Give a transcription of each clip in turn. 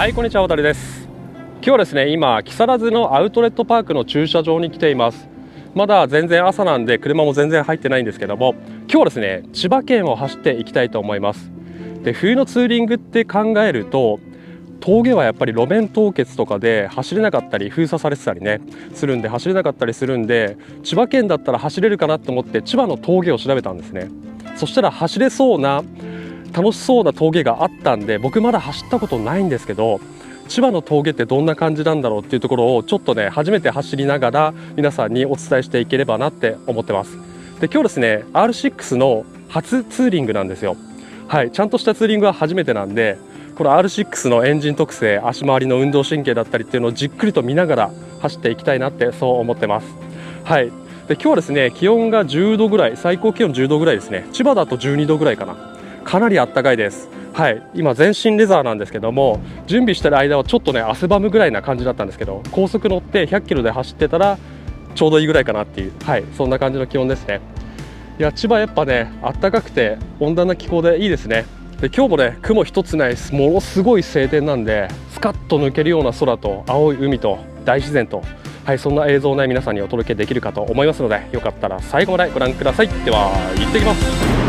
はい、こんにちは、渡です。今日はですね、今木更津のアウトレットパークの駐車場に来ています。まだ全然朝なんで車も全然入ってないんですけども、今日はですね、千葉県を走っていきたいと思います。で、冬のツーリングって考えると、峠はやっぱり路面凍結とかで走れなかったり封鎖されてたりねするんで、走れなかったりするんで、千葉県だったら走れるかなと思って千葉の峠を調べたんですね。そしたら走れそうな楽しそうな峠があったんで、僕まだ走ったことないんですけど、千葉の峠ってどんな感じなんだろうっていうところをちょっとね、初めて走りながら皆さんにお伝えしていければなって思ってます。で、今日ですね R6 の初ツーリングなんですよ。はい、ちゃんとしたツーリングは初めてなんで、この R6 のエンジン特性、足回りの運動神経だったりっていうのをじっくりと見ながら走っていきたいなって、そう思ってます。はい。で、今日はですね、気温が10度ぐらい、最高気温10度ぐらいですね。千葉だと12度ぐらいかな。かなり暖かいです。はい、今全身レザーなんですけども、準備してる間はちょっとね汗ばむぐらいな感じだったんですけど、高速乗って100キロで走ってたらちょうどいいぐらいかなっていう、はい、そんな感じの気温ですね。いや、千葉やっぱね暖かくて温暖な気候でいいですね。で、今日もね雲一つない、ものすごい晴天なんで、スカッと抜けるような空と青い海と大自然と、はい、そんな映像をね皆さんにお届けできるかと思いますので、よかったら最後までご覧ください。では行ってきます。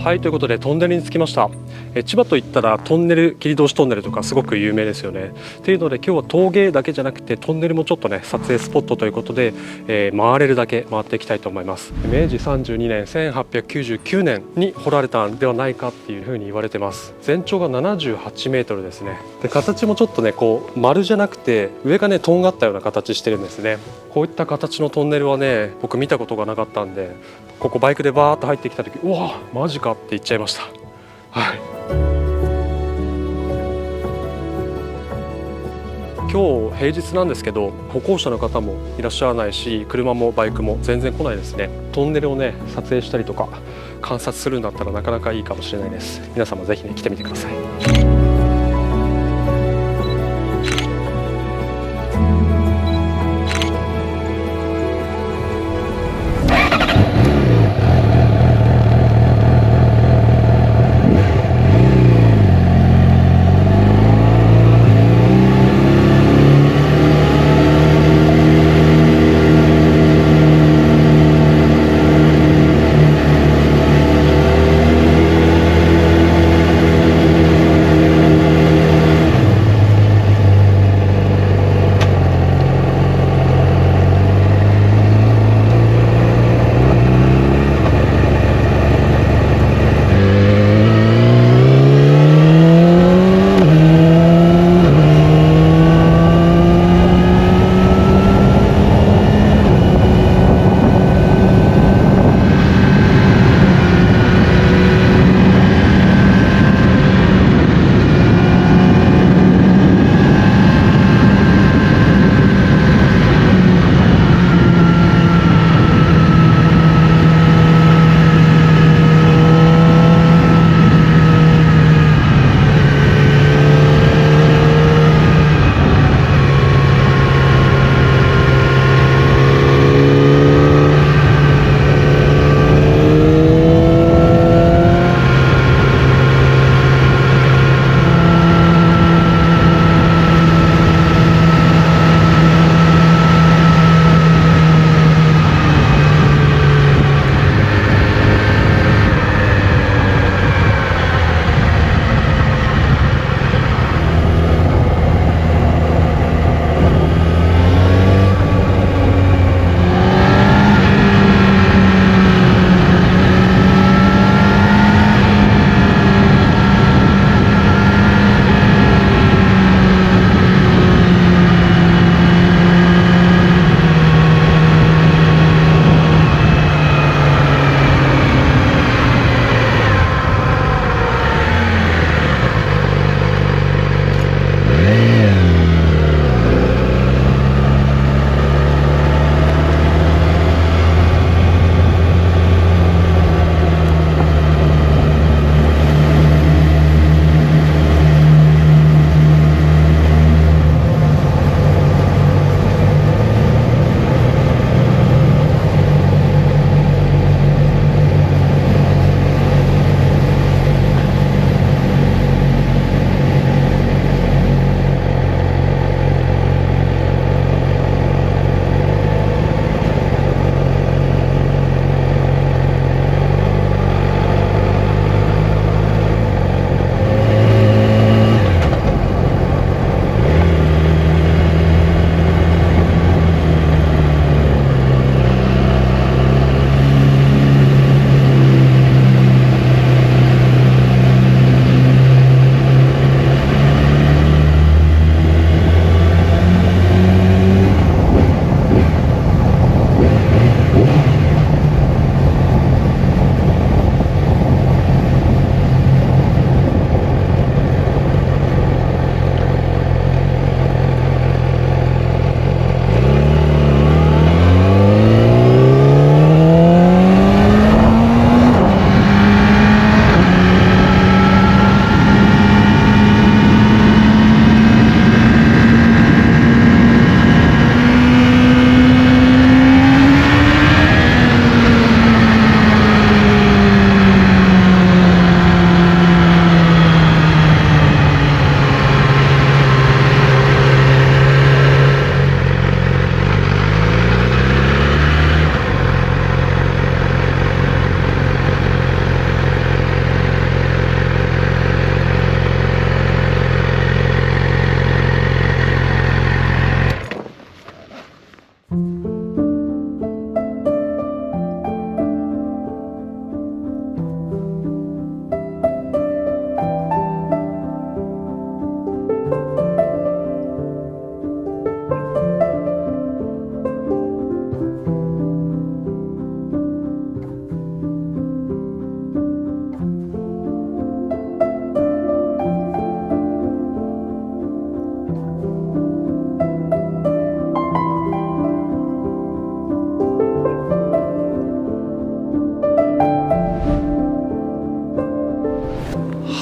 はい、ということでトンネルに着きました。千葉といったらトンネル、切通しトンネルとかすごく有名ですよね。というので今日は峠だけじゃなくてトンネルもちょっとね撮影スポットということで、回れるだけ回っていきたいと思います。明治32年1899年に掘られたんではないかっていうふうに言われてます。全長が78メートルですね。で形もちょっとねこう丸じゃなくて上がねとんがったような形してるんですね。こういった形のトンネルはね僕見たことがなかったんで、ここバイクでバーっと入ってきた時、うわマジかって言っちゃいました。はい、今日平日なんですけど歩行者の方もいらっしゃらないし、車もバイクも全然来ないですね。トンネルをね撮影したりとか観察するんだったらなかなかいいかもしれないです。皆様ぜひね来てみてください。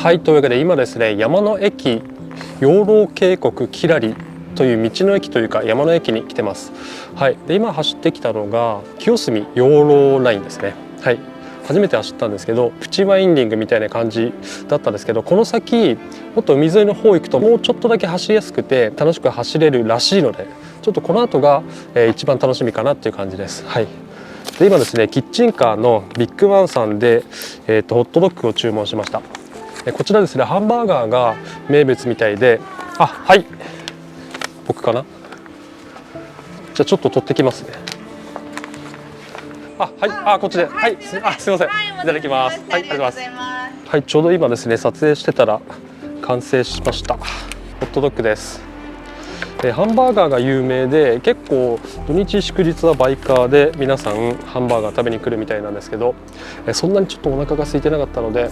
はい、というわけで今ですね、山の駅養老渓谷キラリという道の駅というか山の駅に来てます。はい、で今走ってきたのが清澄養老ラインですね。はい、初めて走ったんですけど、プチワインディングみたいな感じだったんですけど、この先もっと海沿いの方行くともうちょっとだけ走りやすくて楽しく走れるらしいので、ちょっとこの後が一番楽しみかなっていう感じです。はい、で今ですね、キッチンカーのビッグワンさんで、ホットドッグを注文しました。こちらですね、ハンバーガーが名物みたいで、あ、はい、僕かな。じゃあちょっと取ってきますね。あ、はい、こっちで、はい、すいません、いただきます。はい、ありがとうございます。はい、ちょうど今ですね、撮影してたら完成しました。ホットドッグです。ハンバーガーが有名で、結構土日祝日はバイカーで皆さんハンバーガー食べに来るみたいなんですけど、そんなにちょっとお腹が空いてなかったので、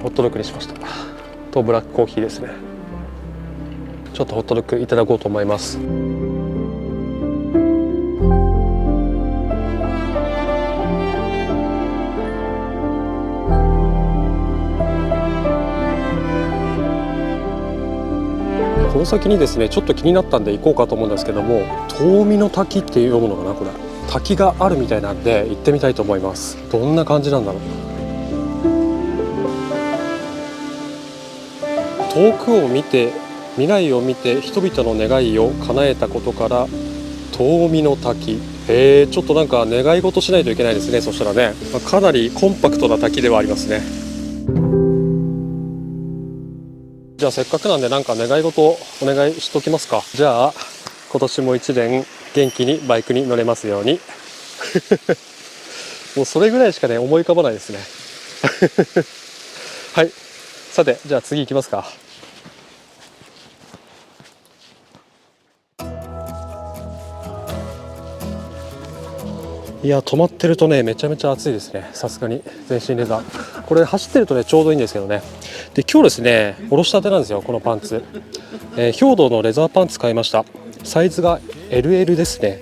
ホットドッグにしました。とブラックコーヒーですね。ちょっとホットドッグいただこうと思います。この先にですね、ちょっと気になったんで行こうかと思うんですけども、遠見の滝って読むのかな、これ滝があるみたいなんで行ってみたいと思います。どんな感じなんだろう。遠くを見て未来を見て人々の願いを叶えたことから遠見の滝。ちょっとなんか願い事しないといけないですね。そしたらね、かなりコンパクトな滝ではありますね。じゃあせっかくなんでなんか願い事をお願いしときますか。じゃあ今年も1年元気にバイクに乗れますようにもうそれぐらいしかね思い浮かばないですねはい、さてじゃあ次行きますか。いや、止まってるとねめちゃめちゃ暑いですね。さすがに全身レザー、これ走ってるとねちょうどいいんですけどね。で今日ですねおろしたてなんですよ、このパンツ。兵道のレザーパンツ買いました。サイズが LL ですね。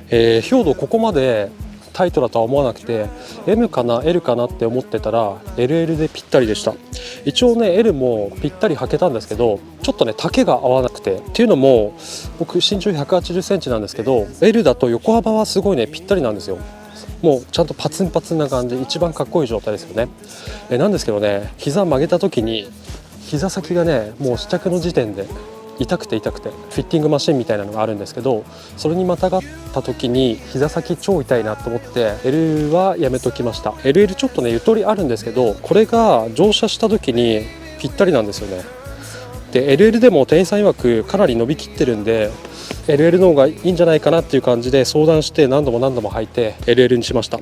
兵道ここまでタイトだとは思わなくて M かな L かなって思ってたら LL でぴったりでした。一応ね L もぴったり履けたんですけど、ちょっとね丈が合わなくて、っていうのも僕身長180センチなんですけど L だと横幅はすごいねぴったりなんですよ。もうちゃんとパツンパツンな感じ、一番かっこいい状態ですよね。なんですけどね、膝曲げた時に膝先がねもう試着の時点で痛くてフィッティングマシンみたいなのがあるんですけど、それにまたがった時に膝先超痛いなと思って L はやめときました。 LL ちょっとねゆとりあるんですけど、これが乗車した時にぴったりなんですよね。で LL でも店員さん曰くかなり伸びきってるんで LL の方がいいんじゃないかなっていう感じで相談して何度も履いて LL にしました。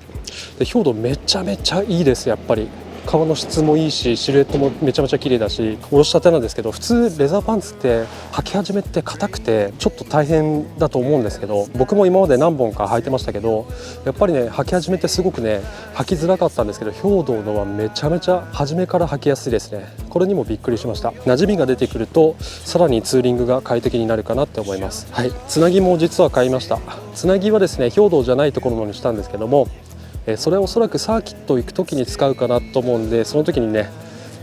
で兵道めちゃめちゃいいです。やっぱり革の質もいいしシルエットもめちゃめちゃ綺麗だし、おろしたてなんですけど、普通レザーパンツって履き始めって硬くてちょっと大変だと思うんですけど、僕も今まで何本か履いてましたけど、やっぱりね履き始めてすごくね履きづらかったんですけど、兵道のはめちゃめちゃ初めから履きやすいですね。これにもびっくりしました。馴染みが出てくるとさらにツーリングが快適になるかなって思います。はい、つなぎも実は買いました。つなぎはですね兵道じゃないところのにしたんですけども、それはおそらくサーキット行く時に使うかなと思うんで、その時にね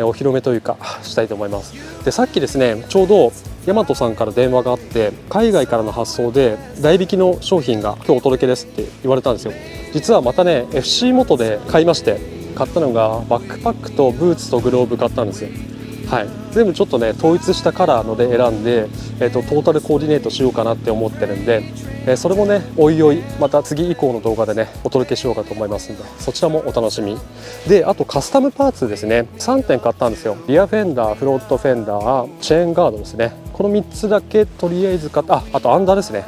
お披露目というかしたいと思います。でさっきですねちょうど大和さんから電話があって、海外からの発送で代引きの商品が今日お届けですって言われたんですよ。実はまたね FC 元で買いまして、買ったのがバックパックとブーツとグローブ買ったんですよ。はい、全部ちょっとね統一したカラーので選んで、トータルコーディネートしようかなって思ってるんで、それもねおいおいまた次以降の動画でねお届けしようかと思いますんで、そちらもお楽しみで。あとカスタムパーツですね、3点買ったんですよ。リアフェンダー、フロントフェンダー、チェーンガードですね。この3つだけとりあえず買った。あとアンダーですね。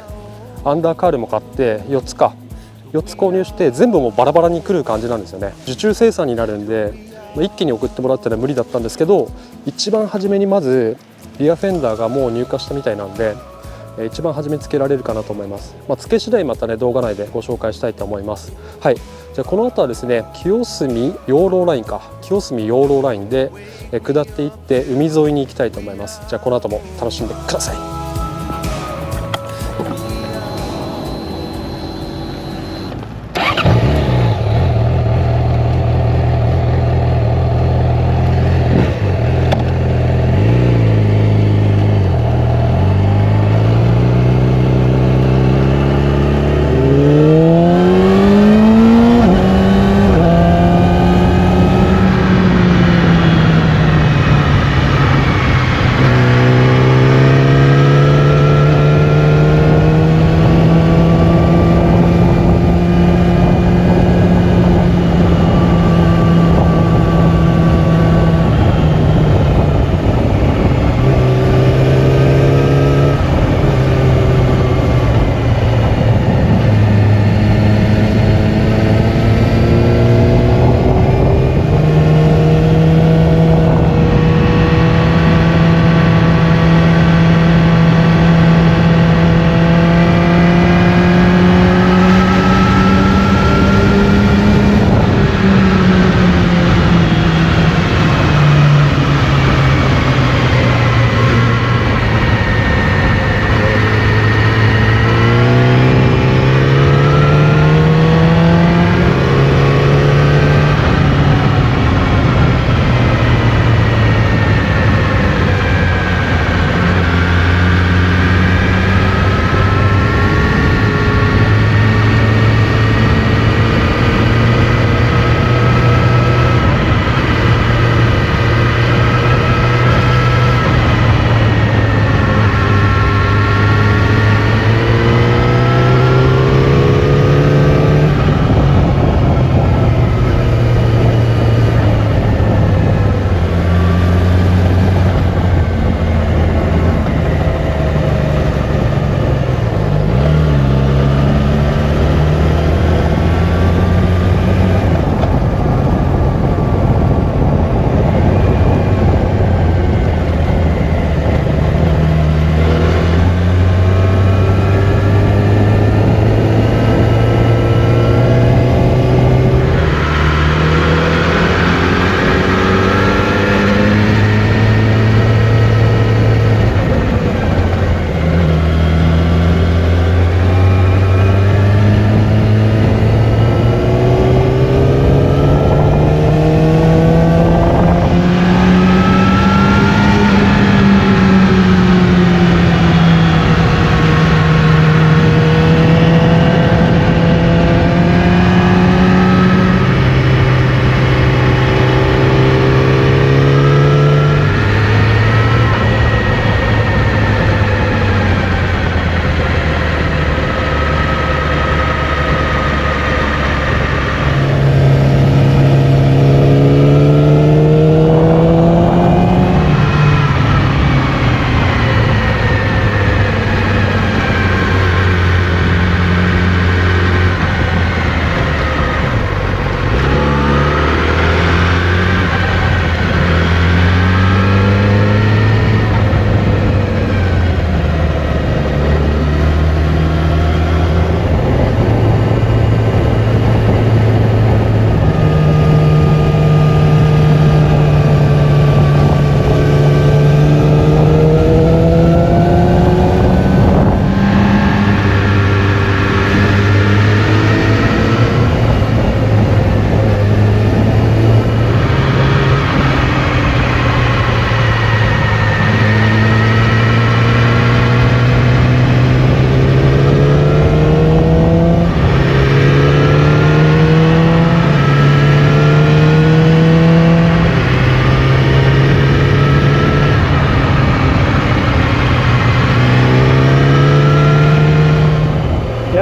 アンダーカールも買って4つ購入して、全部もうバラバラに来る感じなんですよね。受注生産になるんで一気に送ってもらったら無理だったんですけど、一番初めにまずリアフェンダーがもう入荷したみたいなんで、一番初めつけられるかなと思います。つけ次第またね動画内でご紹介したいと思います。はい、じゃあこの後はですね、清澄養老ラインで下っていって海沿いに行きたいと思います。じゃあこの後も楽しんでください。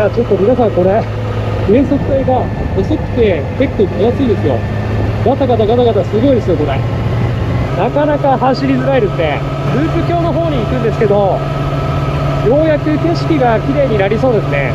ちょっと皆さんこれ減速帯が細くて結構分厚いですよ。ガタガタガタガタすごいですよこれ。なかなか走りづらいですね。ループ橋の方に行くんですけど、ようやく景色が綺麗になりそうですね。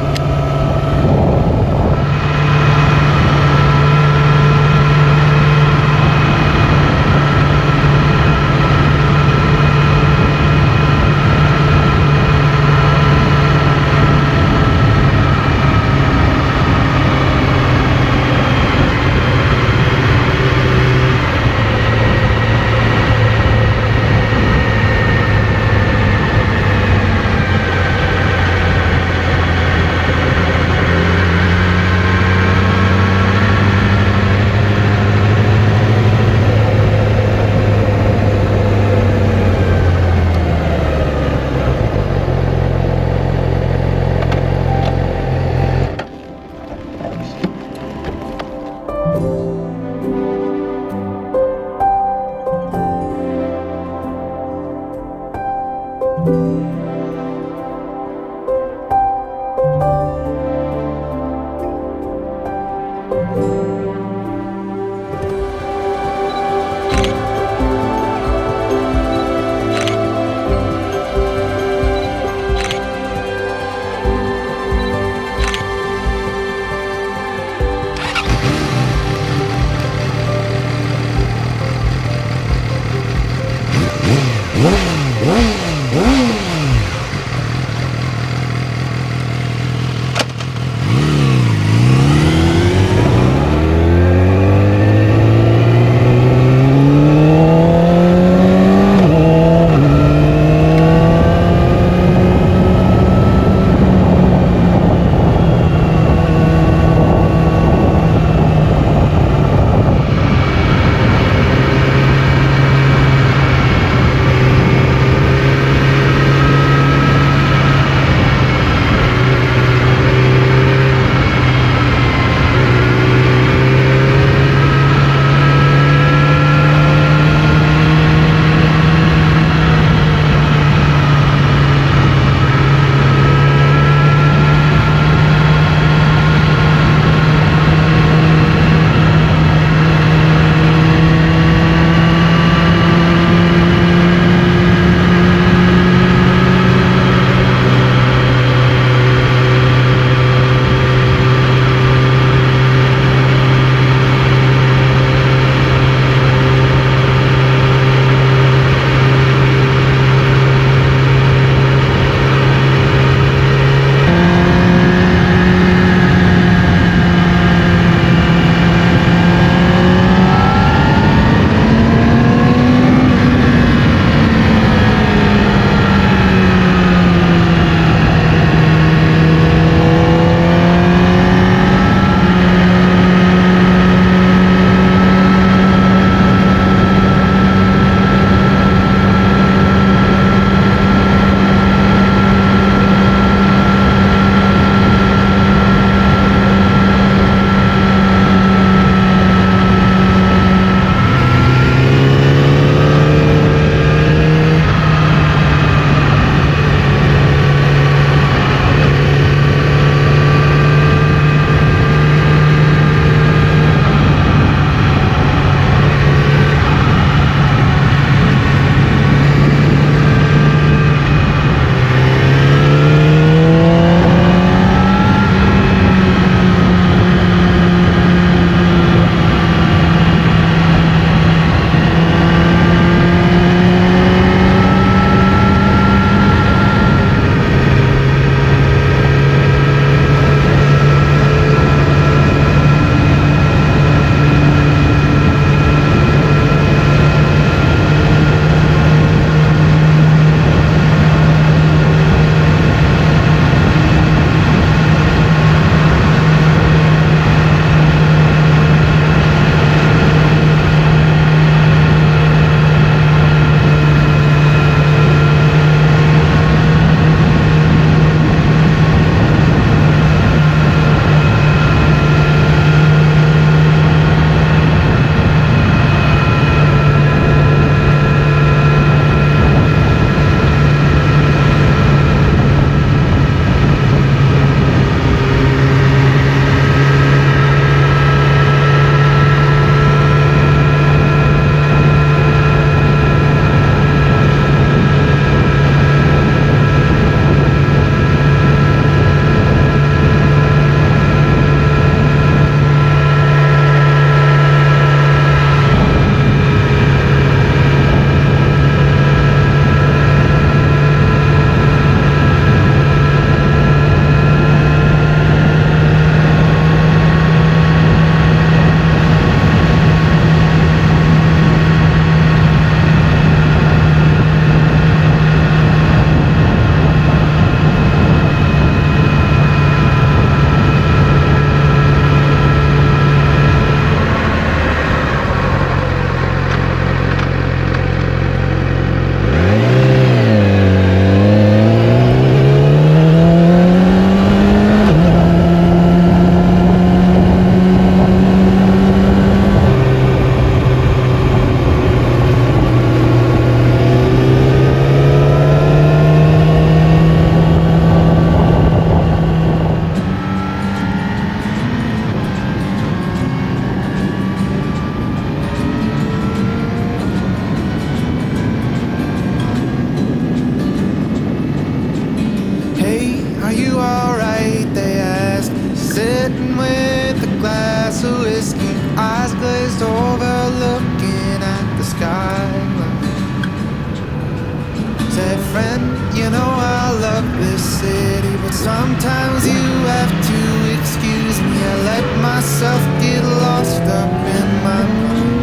You know I love this city, but sometimes you have to excuse me. I let myself get lost up in my mind,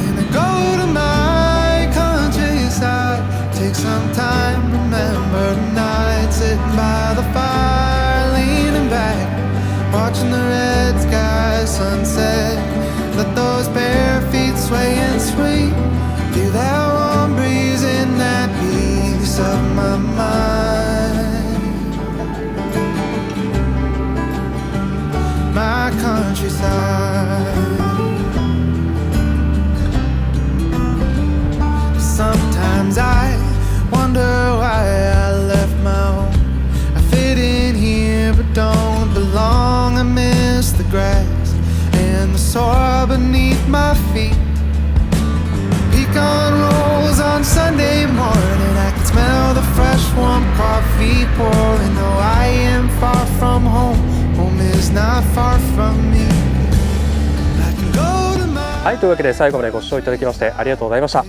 and I go to my countryside, take some time, remember the night, sitting by the fire, leaning back, watching the red sky sunset. Let those bare feet sway and swing, feel that warm breeze in that piece of my mind. My countryside. Sometimes I wonder why I left my home. I fit in here but don't belong. I miss the grass and the soil beneath my feet. Pecan rolls on Sunday morning, I can smell the fresh warm coffee pouring. Though I am far from home, home is not far from me. I can go to my... はい、というわけで最後までご視聴いただきましてありがとうございました。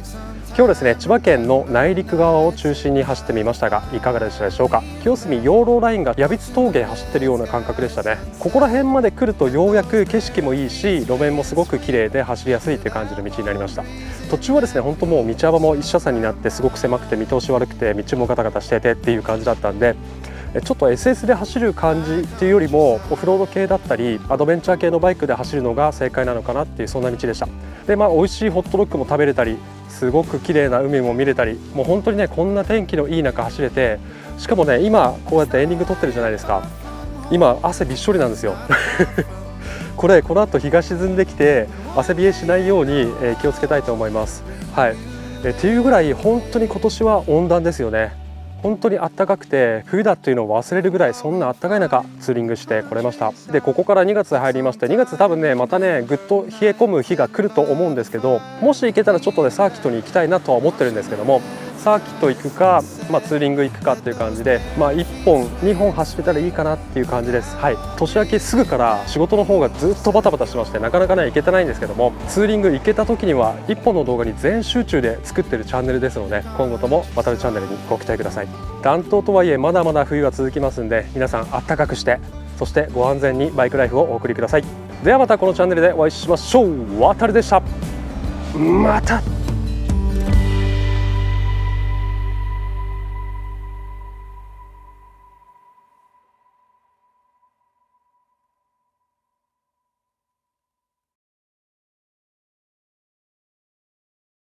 今日ですね、千葉県の内陸側を中心に走ってみましたがいかがでしたでしょうか。清澄養老ラインが矢櫃峠走ってるような感覚でしたね。ここら辺まで来るとようやく景色もいいし路面もすごく綺麗で走りやすいっていう感じの道になりました。途中はですね、本当もう道幅も一車線になってすごく狭くて見通し悪くて道もガタガタしててっていう感じだったんで、ちょっと SS で走る感じっていうよりもオフロード系だったりアドベンチャー系のバイクで走るのが正解なのかなっていうそんな道でした。で美味しいホットドッグも食べれたりすごく綺麗な海も見れたり、もう本当にねこんな天気のいい中走れて、しかもね今こうやってエンディング撮ってるじゃないですか。今汗びっしょりなんですよこれこの後日が沈んできて汗冷えしないように気をつけたいと思います。はい、っていうぐらい本当に今年は温暖ですよね。本当に暖かくて冬だっていうのを忘れるぐらいそんな暖かい中ツーリングしてこれました。でここから2月入りまして、2月多分ねまたねぐっと冷え込む日が来ると思うんですけど、もし行けたらちょっとねサーキットに行きたいなとは思ってるんですけども、サーキット行くか、ツーリング行くかっていう感じで、1本2本走れたらいいかなっていう感じです。はい、年明けすぐから仕事の方がずっとバタバタしてましてなかなかね行けてないんですけども、ツーリング行けた時には1本の動画に全集中で作ってるチャンネルですので、今後とも渡るチャンネルにご期待ください。暖冬とはいえまだまだ冬が続きますんで、皆さんあったかくして、そしてご安全にバイクライフをお送りください。ではまたこのチャンネルでお会いしましょう。渡るでした。また。